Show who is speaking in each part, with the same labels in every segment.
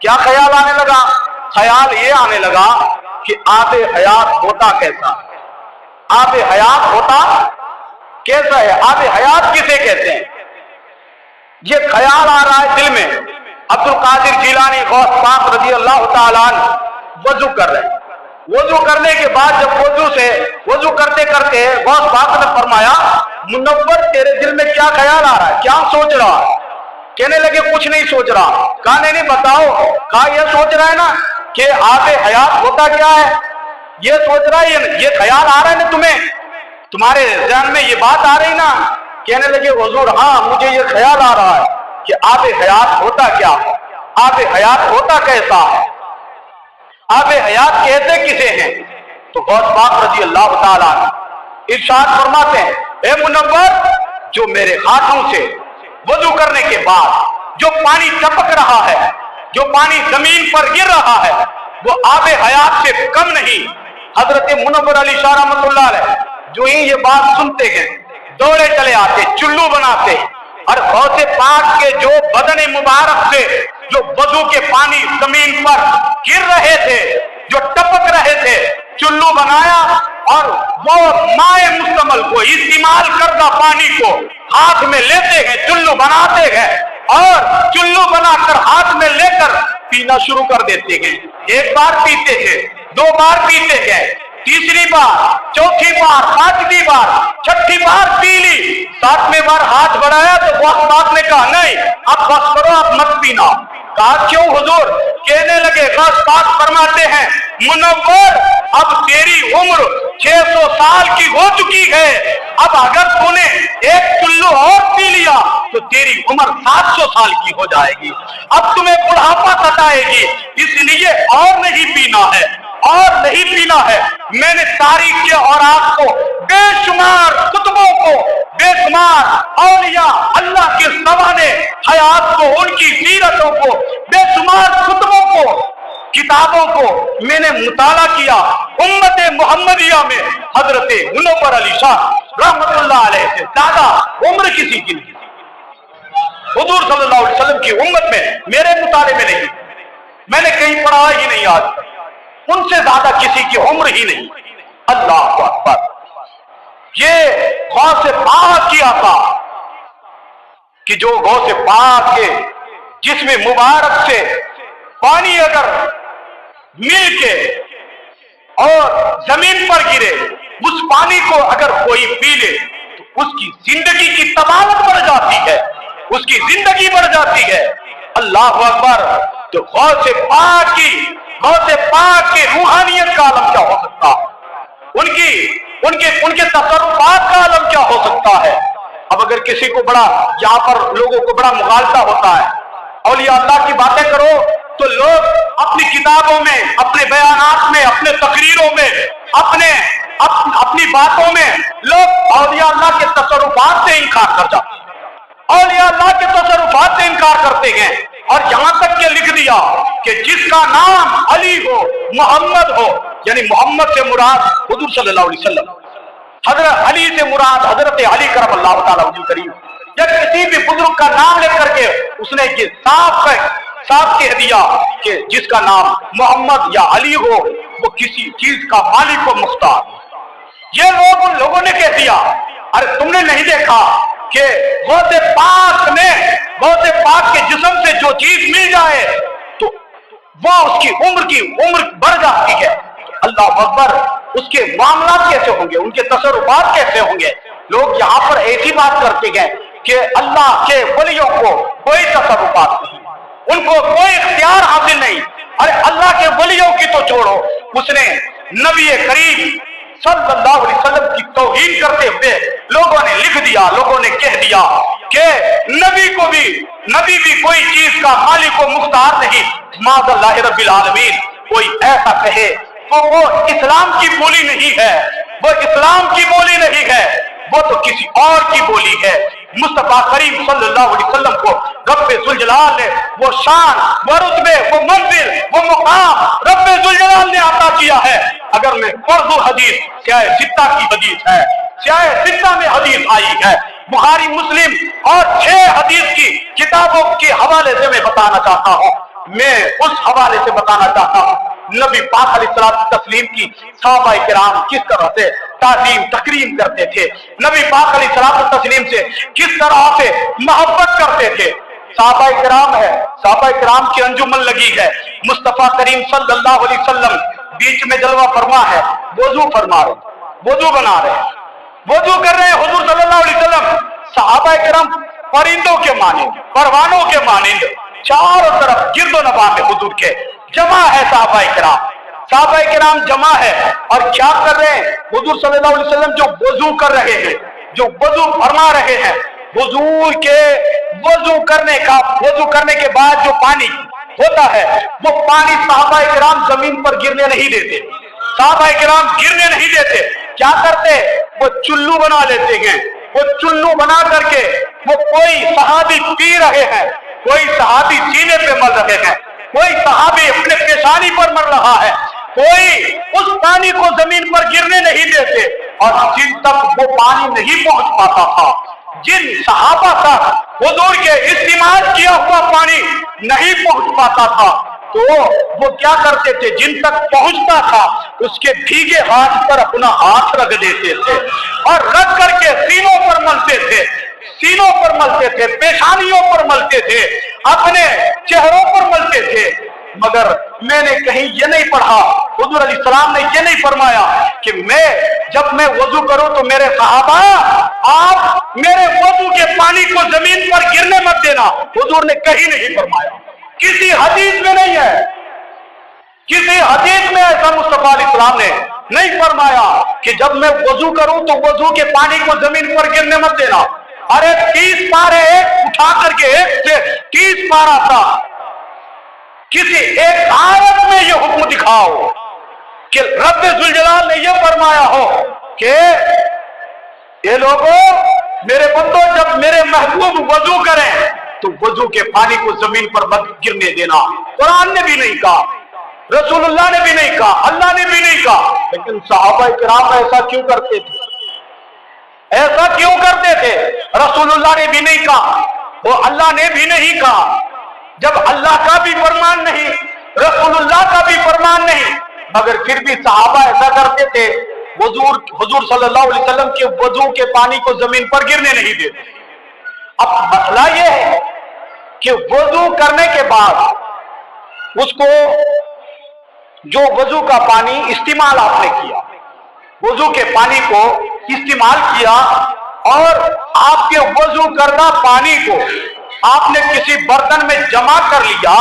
Speaker 1: کیا خیال آنے لگا؟ خیال یہ آنے لگا کہ آب حیات ہوتا کیسا؟ آب حیات ہوتا کیسا ہے؟ آب حیات کسے کہتے ہیں؟ یہ خیال آ رہا ہے دل میں۔ عبد القادر جیلانی غوث پاک رضی اللہ تعالیٰ عنہ وضو کر رہے ہیں۔ وضو کرنے کے بعد جب وضو کرتے کرتے غوث پاک نے فرمایا منور تیرے دل میں کیا خیال آ رہا ہے؟ کیا سوچ رہا ہے؟ کہنے لگے کچھ نہیں سوچ رہا۔ کہا نہیں بتاؤ۔ کہا یہ سوچ رہا ہے نا کہ آب حیات ہوتا کیا ہے؟ یہ سوچ رہا ہے، یہ خیال آ رہا ہے نا تمہیں، تمہارے ذہن میں یہ بات آ رہی نا؟ کہنے لگے حضور ہاں مجھے یہ خیال آ رہا ہے کہ آب حیات ہوتا کیا ہے، آب حیات ہوتا کیسا ہے، آب حیات کہتے کسے ہیں؟ تو غوث پاک رضی اللہ تعالیٰ عنہ ارشاد فرماتے ہیں اے منور، جو میرے ہاتھوں سے وضو کرنے کے بعد جو پانی ٹپک رہا ہے، جو پانی زمین پر گر رہا ہے، وہ آب حیات سے کم نہیں۔ حضرت منور علی شاہ رحمۃ اللہ علیہ جو ہی یہ بات سنتے ہیں دوڑے چلے آتے، چلو بناتے، اور غوث پاک کے جو بدن مبارک سے جو وضو کے پانی زمین پر گر رہے تھے، جو ٹپک رہے تھے، چلو بنایا اور وہ مائع مستعمل کو، استعمال کردہ پانی کو ہاتھ میں لیتے ہیں، چلو بناتے ہیں اور چلو بنا کر ہاتھ میں لے کر پینا شروع کر دیتے ہیں۔ ایک بار پیتے ہیں، دو بار پیتے ہیں، تیسری بار، چوتھی بار، پانچویں بار، چھٹی بار پی لی، ساتویں بار ہاتھ بڑھایا تو غوث پاک نے کہا نہیں اب بس کرو، اب مت پینا۔ کہا کیوں حضور؟ کہنے لگے غوث پاک فرماتے ہیں منور اب تیری عمر 600 سال کی ہو چکی ہے، اب اگر تو نے ایک چلو اور پی لیا تو تیری عمر 700 سال کی ہو جائے گی، اب تمہیں بڑھاپا ستائے گی، اس لیے اور نہیں پینا ہے، اور نہیں پینا ہے۔ میں نے تاریخ کے اوراق کو، بے شمار کتبوں کو، بے شمار اولیاء اللہ کے سوانے حیات کو، ان کی سیرتوں کو، بے شمار کتبوں کو، کتابوں کو میں نے مطالعہ کیا۔ امت محمدیہ میں حضرت منور علی شاہ رحمت اللہ علیہ سے زیادہ عمر کسی کی نہیں، حضور صلی اللہ علیہ وسلم کی امت میں میرے مطالعے میں نہیں، میں نے کہیں پڑھا ہی نہیں، آج ان سے زیادہ کسی کی عمر ہی نہیں۔ اللہ اکبر! یہ غوث پاک کی عطا کہ جو غوث پاک کے جسم مبارک سے پانی اگر مل کے اور زمین پر گرے، اس پانی کو اگر کوئی پی لے تو اس کی زندگی کی طوالت بڑھ جاتی ہے، اس کی زندگی بڑھ جاتی ہے۔ اللہ اکبر! تو غوث پاک کی روحانیت کا عالم کیا ہو سکتا ہے؟ ان کے تصرفات کا عالم کیا ہو سکتا ہے؟ اب اگر کسی کو بڑا، یہاں پر لوگوں کو بڑا مغالطہ ہوتا ہے، اولیاء اللہ کی باتیں کرو تو لوگ اپنی کتابوں میں، اپنے بیانات میں، اپنے تقریروں میں، اپنی باتوں میں لوگ اولیاء اللہ کے تصرفات سے انکار کر جاتے ہیں، اولیاء اللہ کے تصرفات سے انکار کرتے ہیں، اور یہاں تک کہ لکھ دیا کہ جس کا نام علی ہو، محمد ہو، یعنی محمد سے مراد حضور صلی اللہ علیہ وسلم، حضرت علی سے مراد حضرت علی کرم اللہ تعالیٰ وجہ کریم، یا کسی بھی بزرگ کا نام لے کر کے اس نے یہ صاف کہہ دیا کہ جس کا نام محمد یا علی ہو وہ کسی چیز کا مالک و مختار۔ یہ لوگ ان لوگوں نے کہہ دیا، ارے تم نے نہیں دیکھا کہ غوث پاک کے جسم سے جو چیز مل جائے تو وہ اس کی عمر بڑھ جاتی ہے۔ اللہ اکبر! اس کے معاملات کیسے ہوں گے، ان کے تصرفات کیسے ہوں گے؟ لوگ یہاں پر ایسی بات کرتے ہیں کہ اللہ کے ولیوں کو کوئی تصرفات نہیں، ان کو کوئی اختیار حاصل نہیں۔ ارے اللہ کے ولیوں کی تو چھوڑو، اس نے نبی کریم صلی اللہ علیہ وسلم کی توہین کرتے ہوئے لوگوں نے لکھ دیا، لوگوں نے کہہ دیا کہ نبی بھی کوئی چیز کا مالک و مختار نہیں۔ معاذ اللہ رب العالمین! کوئی ایسا کہے تو وہ اسلام کی بولی نہیں ہے، وہ اسلام کی بولی نہیں ہے، وہ تو کسی اور کی بولی ہے۔ مصطفیٰ کریم صلی اللہ علیہ وسلم کو رب ذوالجلال نے وہ شان، وہ رتبے، وہ منزل، وہ مقام رب ذوالجلال نے عطا کیا ہے۔ اگر میں پڑھ دوں حدیث، سیاہ ستہ کی حدیث ہے، سیاہ ستہ میں حدیث آئی ہے، بخاری مسلم اور 6 حدیث کی کتابوں کے حوالے سے میں بتانا چاہتا ہوں۔ میں اس حوالے سے بتانا چاہتا ہوں نبی پاک علیہ الصلوۃ والتسلیم کی صحابہ کرام کس طرح سے تعظیم تکریم کرتے تھے، نبی پاک علیہ الصلوۃ والتسلیم سے کس طرح سے محبت کرتے تھے۔ صحابہ کرام ہے، صحابہ کرام کی انجمن لگی ہے، مصطفیٰ کریم صلی اللہ علیہ وسلم بیچ میں جلوہ فرما ہے، وضو فرما رہے، وضو بنا رہے، وضو کر رہے ہیں حضور صلی اللہ علیہ وسلم۔ صحابہ کرام پرندوں کے مانند، پروانوں کے مانند چاروں طرف گرد و نواح میں حضور کے جمع ہے صحابہ کرام، صحابہ کرام جمع ہے اور کیا کر رہے ہیں؟ حضور صلی اللہ علیہ وسلم جو وضو کر رہے ہیں، جو وضو فرما رہے ہیں، حضور کے وضو کرنے کے بعد جو پانی ہوتا ہے وہ پانی صحابہ کرام زمین پر گرنے نہیں دیتے، صحابہ کرام گرنے نہیں دیتے، کیا کرتے؟ وہ چلو بنا لیتے ہیں، وہ چلو بنا کر کے وہ کوئی صحابی پی رہے ہیں، کوئی صحابی سینے پہ مل رہے ہیں، کوئی صحابی اپنے پیشانی پر مر رہا ہے، کوئی اس پانی کو زمین پر گرنے نہیں دیتے، اور جن تک وہ پانی نہیں پہنچ پاتا تھا، جن صحابہ تک حضور کے استعمال کیا ہوا پانی نہیں پہنچ پاتا تھا تو وہ کیا کرتے تھے؟ جن تک پہنچتا تھا اس کے بھیگے ہاتھ پر اپنا ہاتھ رکھ دیتے تھے اور رکھ کر کے سینوں پر ملتے تھے، سینوں پر ملتے تھے، پیشانیوں پر ملتے تھے، اپنے چہروں پر ملتے تھے۔ مگر میں نے کہیں یہ نہیں پڑھا، حضور علیہ السلام نے یہ نہیں فرمایا کہ جب میں وضو کروں تو میرے صحابہ آپ میرے وضو کے پانی کو زمین پر گرنے مت دینا، حضور نے کہیں نہیں فرمایا، کسی حدیث میں نہیں ہے، کسی حدیث میں ایسا مصطفیٰ علیہ السلام نے نہیں فرمایا کہ جب میں وضو کروں تو وضو کے پانی کو زمین پر گرنے مت دینا۔ ارے 30 پارے ایک اٹھا کر کے ایک سے 30 پارا تھا، کسی ایک آیت میں یہ حکم دکھاؤ کہ رب ذوالجلال نے یہ فرمایا ہو کہ یہ لوگوں میرے بندوں جب میرے محبوب وضو کریں تو وضو کے پانی کو زمین پر مت گرنے دینا۔ قرآن نے بھی نہیں کہا، رسول اللہ نے بھی نہیں کہا، اللہ نے بھی نہیں کہا، لیکن صحابہ کرام ایسا کیوں کرتے تھے؟ ایسا کیوں کرتے تھے؟ رسول اللہ نے بھی نہیں کہا، وہ اللہ نے بھی نہیں کہا، جب اللہ کا بھی فرمان نہیں، رسول اللہ کا بھی فرمان نہیں، مگر پھر بھی صحابہ ایسا کرتے تھے، حضور صلی اللہ علیہ وسلم کے وضو کے پانی کو زمین پر گرنے نہیں دیتے۔ اب مسئلہ یہ ہے کہ وضو کرنے کے بعد اس کو جو وضو کا پانی استعمال آپ نے کیا، وضو کے پانی کو استعمال کیا اور آپ کے وضو کردہ پانی کو آپ نے کسی برتن میں جمع کر لیا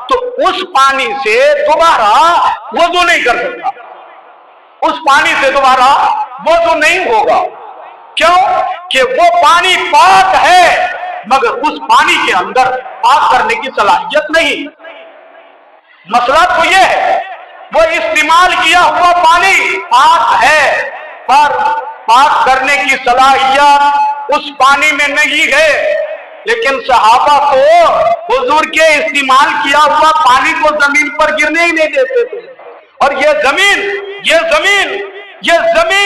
Speaker 1: تو اس پانی سے دوبارہ وضو نہیں کر سکتا، اس پانی سے دوبارہ وضو نہیں ہوگا۔ کیوں؟ کہ وہ پانی پاک ہے مگر اس پانی کے اندر پاک کرنے کی صلاحیت نہیں۔ مسئلہ تو یہ ہے وہ استعمال کیا ہوا پانی پاک ہے پر پاک کرنے کی صلاحیت اس پانی میں نہیں ہے، لیکن صحابہ تو حضور کے استعمال کیا ہوا پانی کو زمین پر گرنے ہی نہیں دیتے تھے، اور یہ زمین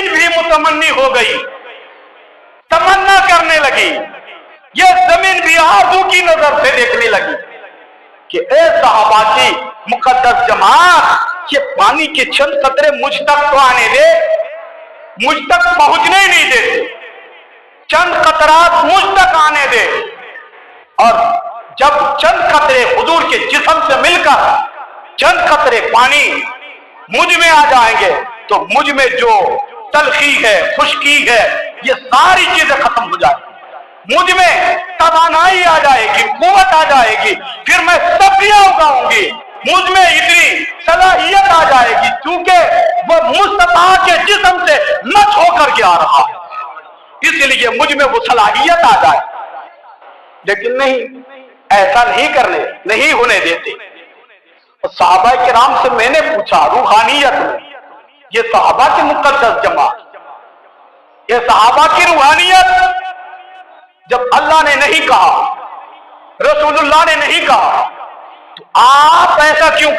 Speaker 1: بھی متمنی ہو گئی، تمنا کرنے لگی، یہ زمین بھی آرزو کی نظر سے دیکھنے لگی کہ اے صحابہ کی مقدس جماعت، یہ پانی کے چند قطرے مجھ تک تو آنے دے، مجھ تک پہنچنے ہی نہیں دیتے، چند قطرات مجھ تک آنے دے۔ اور جب چند قطرے حضور کے جسم سے مل کر چند قطرے پانی مجھ میں آ جائیں گے تو مجھ میں جو تلخی ہے، خشکی ہے، یہ ساری چیزیں ختم ہو جائیں گی، مجھ میں توانائی آ جائے گی، قوت آ جائے گی، پھر میں سبزیاں اگاؤں گی، مجھ میں اتنی صلاحیت آ جائے گی کیونکہ وہ مصطفیٰ کے جسم سے مچ ہو کر کے آ رہا ہے، اس لیے مجھ میں وہ صلاحیت آ جائے۔ لیکن نہیں، ایسا نہیں ہونے دیتے۔ صحابہ کرام سے میں نے پوچھا روحانیت میں، یہ صحابہ کی مقدس جماعت، یہ صحابہ کی روحانیت، جب اللہ نے نہیں کہا، رسول اللہ نے نہیں کہا تو آپ ایسا کیوں کرتے؟